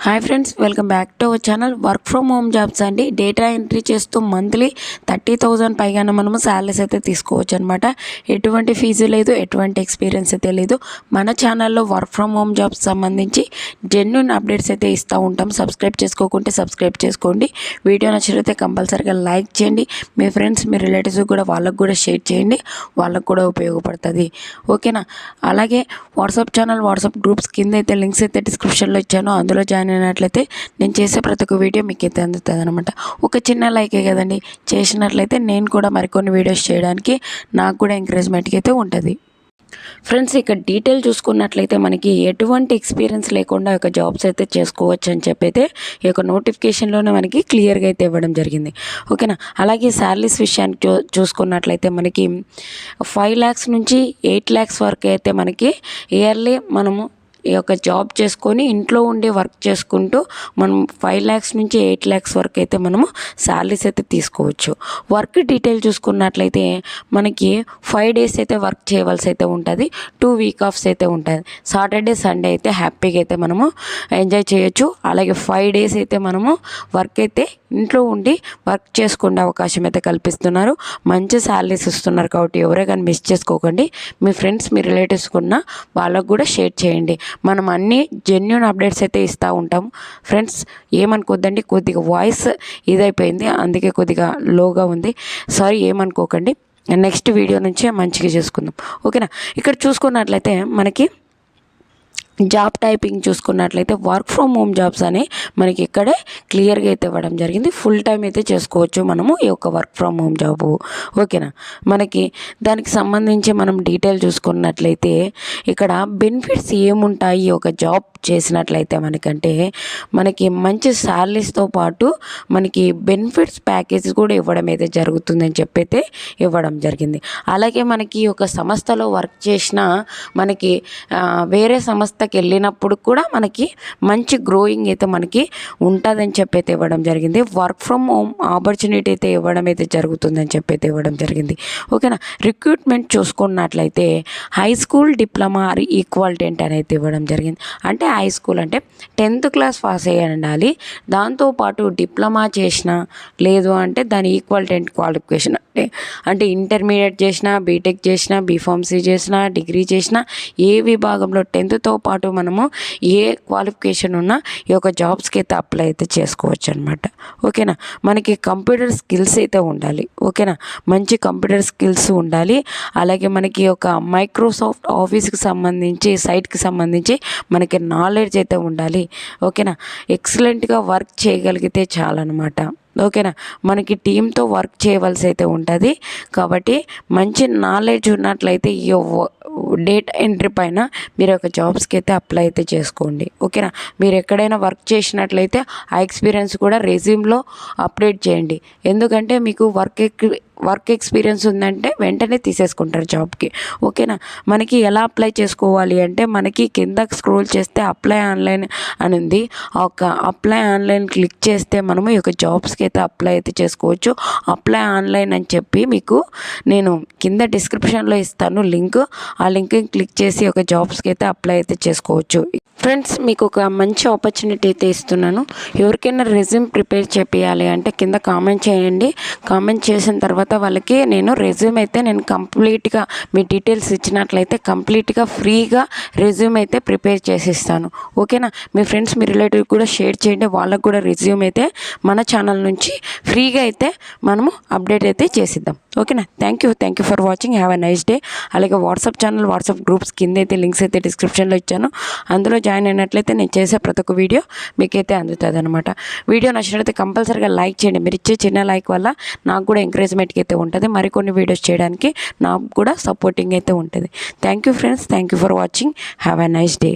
Hi friends, welcome back to our channel. Work from home jobs అండి. Data entry చేస్తూ monthly 30,000 పైగానే మనము salaries అయితే తీసుకోవచ్చు అనమాట. ఎటువంటి ఫీజు లేదు, ఎటువంటి ఎక్స్పీరియన్స్ అయితే లేదు. మన ఛానల్లో వర్క్ ఫ్రమ్ హోమ్ జాబ్స్ సంబంధించి జెన్యూన్ అప్డేట్స్ అయితే ఇస్తూ ఉంటాం. సబ్స్క్రైబ్ చేసుకోకుంటే సబ్స్క్రైబ్ చేసుకోండి. వీడియో నచ్చినట్లయితే కంపల్సరీగా లైక్ చేయండి. మీ ఫ్రెండ్స్, మీ రిలేటివ్స్ కూడా వాళ్ళకు కూడా షేర్ చేయండి. వాళ్ళకు కూడా ఉపయోగపడుతుంది. ఓకేనా? అలాగే వాట్సాప్ ఛానల్, వాట్సాప్ గ్రూప్స్ కింద అయితే లింక్స్ అయితే డిస్క్రిప్షన్లో ఇచ్చాను. అందులో జాయిన్ అయినట్లయితే నేను చేసే ప్రతి ఒక్క వీడియో మీకు అయితే అందుతుంది అనమాట. ఒక చిన్న లైకే కదండి, చేసినట్లయితే నేను కూడా మరికొన్ని వీడియోస్ చేయడానికి నాకు కూడా ఎంకరేజ్మెంట్కి అయితే ఉంటుంది. ఫ్రెండ్స్, ఇక్కడ డీటెయిల్ చూసుకున్నట్లయితే మనకి ఎటువంటి ఎక్స్పీరియన్స్ లేకుండా ఒక జాబ్స్ అయితే చేసుకోవచ్చు అని చెప్పైతే ఈ యొక్క నోటిఫికేషన్లోనే మనకి క్లియర్గా అయితే ఇవ్వడం జరిగింది. ఓకేనా? అలాగే శాలరీస్ విషయానికి చూసుకున్నట్లయితే మనకి 5 lakhs నుంచి 8 lakhs వరకు అయితే మనకి ఇయర్లీ మనము ఈ యొక్క జాబ్ చేసుకొని ఇంట్లో ఉండి వర్క్ చేసుకుంటూ మనం 5 lakhs నుంచి 8 lakhs వరకు అయితే మనము శాలరీస్ అయితే తీసుకోవచ్చు. వర్క్ డీటెయిల్ చూసుకున్నట్లయితే మనకి 5 days అయితే వర్క్ చేయవలసి అయితే ఉంటుంది. 2 week offs అయితే ఉంటుంది. సాటర్డే సండే అయితే హ్యాపీగా అయితే మనము ఎంజాయ్ చేయొచ్చు. అలాగే 5 days అయితే మనము వర్క్ అయితే ఇంట్లో ఉండి వర్క్ చేసుకునే అవకాశం అయితే కల్పిస్తున్నారు. మంచి శాలరీస్ ఇస్తున్నారు కాబట్టి ఎవరే కానీ మిస్ చేసుకోకండి. మీ ఫ్రెండ్స్, మీ రిలేటివ్స్ ఉన్న వాళ్ళకు కూడా షేర్ చేయండి. మనం అన్ని జెన్యూన్ అప్డేట్స్ అయితే ఇస్తూ ఉంటాము. ఫ్రెండ్స్, ఏమనుకోద్దండి, కొద్దిగా వాయిస్ ఇదైపోయింది, అందుకే కొద్దిగా లోగా ఉంది. సారీ, ఏమనుకోకండి. నెక్స్ట్ వీడియో నుంచే మంచిగా చేసుకుందాం. ఓకేనా? ఇక్కడ చూసుకున్నట్లయితే మనకి జాబ్ టైపింగ్ చూసుకున్నట్లయితే వర్క్ ఫ్రమ్ హోమ్ జాబ్స్ అని మనకి ఇక్కడే క్లియర్గా అయితే ఇవ్వడం జరిగింది. ఫుల్ టైం అయితే చేసుకోవచ్చు మనము ఈ యొక్క వర్క్ ఫ్రమ్ హోమ్ జాబు. ఓకేనా? మనకి దానికి సంబంధించి మనం డీటెయిల్ చూసుకున్నట్లయితే ఇక్కడ బెనిఫిట్స్ ఏముంటాయి ఒక జాబ్ చేసినట్లయితే మనకంటే మనకి మంచి శాలరీస్తో పాటు మనకి బెనిఫిట్స్ ప్యాకేజ్ కూడా ఇవ్వడం అయితే జరుగుతుందని చెప్పైతే ఇవ్వడం జరిగింది. అలాగే మనకి ఒక సంస్థలో వర్క్ చేసిన మనకి వేరే సంస్థకి వెళ్ళినప్పుడు కూడా మనకి మంచి గ్రోయింగ్ అయితే మనకి ఉంటుందని చెప్పైతే ఇవ్వడం జరిగింది. వర్క్ ఫ్రమ్ హోమ్ ఆపర్చునిటీ అయితే ఇవ్వడం అయితే జరుగుతుందని చెప్పైతే ఇవ్వడం జరిగింది. ఓకేనా? రిక్రూట్మెంట్ చూసుకున్నట్లయితే హై స్కూల్ డిప్లొమా ఈక్వాలిటెంట్ అనేది ఇవ్వడం జరిగింది. అంటే హై స్కూల్ అంటే 10th class పాస్ అయ్యి ఉండాలి. దాంతోపాటు డిప్లొమా చేసిన, లేదు అంటే దాని ఈక్వాలిటెంట్ క్వాలిఫికేషన్ అంటే ఇంటర్మీడియట్ చేసిన, బీటెక్ చేసిన, బీఫార్మసీ చేసిన, డిగ్రీ చేసిన, ఏ విభాగంలో 10thతో పాటు మనము ఏ క్వాలిఫికేషన్ ఉన్నా ఈ యొక్క జాబ్స్కి అయితే అప్లై అయితే చేసుకోవచ్చు అనమాట. ఓకేనా? మనకి కంప్యూటర్ స్కిల్స్ అయితే ఉండాలి. ఓకేనా? మంచి కంప్యూటర్ స్కిల్స్ ఉండాలి. అలాగే మనకి ఒక మైక్రోసాఫ్ట్ ఆఫీస్కి సంబంధించి, సైట్కి సంబంధించి మనకి నాలెడ్జ్ అయితే ఉండాలి. ఓకేనా? ఎక్సలెంట్గా వర్క్ చేయగలిగితే చాలన్నమాట. ఓకేనా? మనకి టీంతో వర్క్ చేయవలసి అయితే ఉంటుంది. కాబట్టి మంచి నాలెడ్జ్ ఉన్నట్లయితే ఈ డేటా ఎంట్రీ పైన మీరు ఒక జాబ్స్కి అయితే అప్లై అయితే చేసుకోండి. ఓకేనా? మీరు ఎక్కడైనా వర్క్ చేసినట్లయితే ఆ ఎక్స్పీరియన్స్ కూడా రెజ్యూమ్లో అప్డేట్ చేయండి. ఎందుకంటే మీకు వర్క్ ఎక్స్పీరియన్స్ ఉందంటే వెంటనే తీసేసుకుంటారు జాబ్కి. ఓకేనా? మనకి ఎలా అప్లై చేసుకోవాలి అంటే మనకి కిందకి స్క్రోల్ చేస్తే అప్లై ఆన్లైన్ అని ఉంది. ఒక అప్లై ఆన్లైన్ క్లిక్ చేస్తే మనము ఈ యొక్క జాబ్స్కి అయితే అప్లై అయితే చేసుకోవచ్చు. అప్లై ఆన్లైన్ అని చెప్పి మీకు నేను కింద డిస్క్రిప్షన్లో ఇస్తాను లింక్. ఆ లింక్ని క్లిక్ చేసి ఒక జాబ్స్కి అయితే అప్లై అయితే చేసుకోవచ్చు. ఫ్రెండ్స్, మీకు ఒక మంచి ఆపర్చునిటీ అయితే ఇస్తున్నాను. ఎవరికైనా రెజ్యూమ్ ప్రిపేర్ చేయాలి అంటే కింద కామెంట్ చేయండి. కామెంట్ చేసిన తర్వాత వాళ్ళకి నేను రెజ్యూమ్ అయితే నేను కంప్లీట్గా మీ డీటెయిల్స్ ఇచ్చినట్లయితే కంప్లీట్గా ఫ్రీగా రెజ్యూమ్ అయితే ప్రిపేర్ చేసిస్తాను. ఓకేనా? మీ ఫ్రెండ్స్, మీ రిలేటివ్ కూడా షేర్ చేయండి. వాళ్ళకు కూడా రెజ్యూమ్ అయితే మన ఛానల్ నుంచి ఫ్రీగా అయితే మనము అప్డేట్ అయితే చేసిద్దాం. ఓకేనా? Thank you for watching. Have a nice day. అలాగే వాట్సాప్ ఛానల్, వాట్సాప్ గ్రూప్స్ కింద అయితే లింక్స్ అయితే డిస్క్రిప్షన్లో ఇచ్చాను. అందులో జాయిన్ అయినట్లయితే నేను చేసే ప్రతి ఒక్క వీడియో మీకైతే అందుతుంది అనమాట. వీడియో నచ్చినట్లయితే కంపల్సరీగా లైక్ చేయండి. మీరు ఇచ్చే చిన్న లైక్ వల్ల నాకు కూడా ఎంకరేజ్మెంట్కి అయితే ఉంటుంది. మరికొన్ని వీడియోస్ చేయడానికి నాకు కూడా సపోర్టింగ్ అయితే ఉంటుంది. Thank you friends. Thank you for watching. Have a nice day.